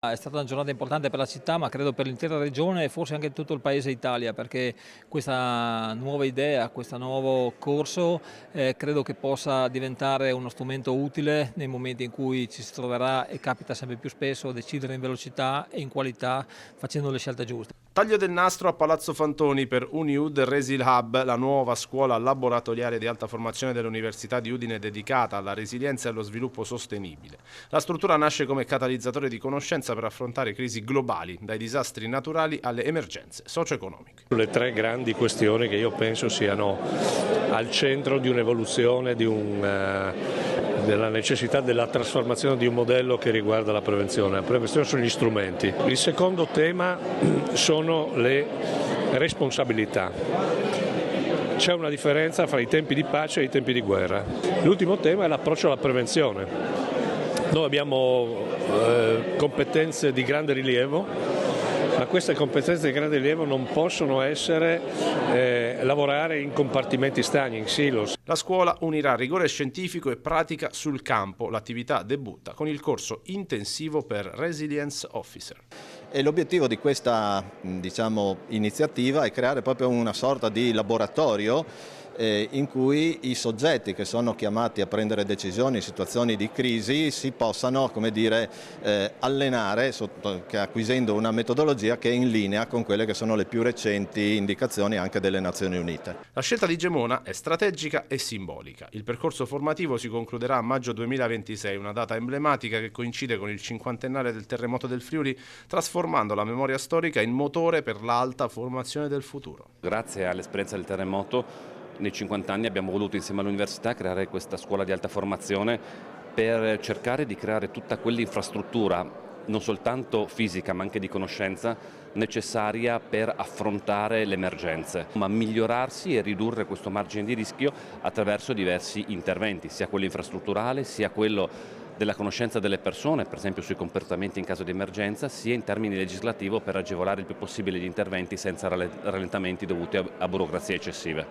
È stata una giornata importante per la città, ma credo per l'intera regione e forse anche tutto il paese Italia, perché questa nuova idea, questo nuovo corso, credo che possa diventare uno strumento utile nei momenti in cui ci si troverà, e capita sempre più spesso, a decidere in velocità e in qualità, facendo le scelte giuste. Taglio del nastro a Palazzo Fantoni per UniUd Resil Hub, la nuova scuola laboratoriale di alta formazione dell'Università di Udine dedicata alla resilienza e allo sviluppo sostenibile. La struttura nasce come catalizzatore di conoscenza per affrontare crisi globali, dai disastri naturali alle emergenze socio-economiche. Le tre grandi questioni che io penso siano al centro di un'evoluzione, della necessità della trasformazione di un modello che riguarda la prevenzione. La prevenzione sono gli strumenti. Il secondo tema sono le responsabilità. C'è una differenza fra i tempi di pace e i tempi di guerra. L'ultimo tema è l'approccio alla prevenzione. Noi abbiamo competenze di grande rilievo, ma queste competenze di grande rilievo non possono essere lavorare in compartimenti stagni, in silos. La scuola unirà rigore scientifico e pratica sul campo. L'attività debutta con il corso intensivo per Resilience Officer. E l'obiettivo di questa iniziativa è creare proprio una sorta di laboratorio in cui i soggetti che sono chiamati a prendere decisioni in situazioni di crisi si possano, allenare acquisendo una metodologia che è in linea con quelle che sono le più recenti indicazioni anche delle Nazioni Unite. La scelta di Gemona è strategica e simbolica. Il percorso formativo si concluderà a maggio 2026, una data emblematica che coincide con il 50ennale del terremoto del Friuli, trasformando la memoria storica in motore per l'alta formazione del futuro. Grazie all'esperienza del terremoto, nei 50 anni abbiamo voluto insieme all'università creare questa scuola di alta formazione per cercare di creare tutta quell'infrastruttura, non soltanto fisica ma anche di conoscenza, necessaria per affrontare le emergenze, ma migliorarsi e ridurre questo margine di rischio attraverso diversi interventi, sia quello infrastrutturale, sia quello della conoscenza delle persone, per esempio sui comportamenti in caso di emergenza, sia in termini legislativo per agevolare il più possibile gli interventi senza rallentamenti dovuti a burocrazie eccessive.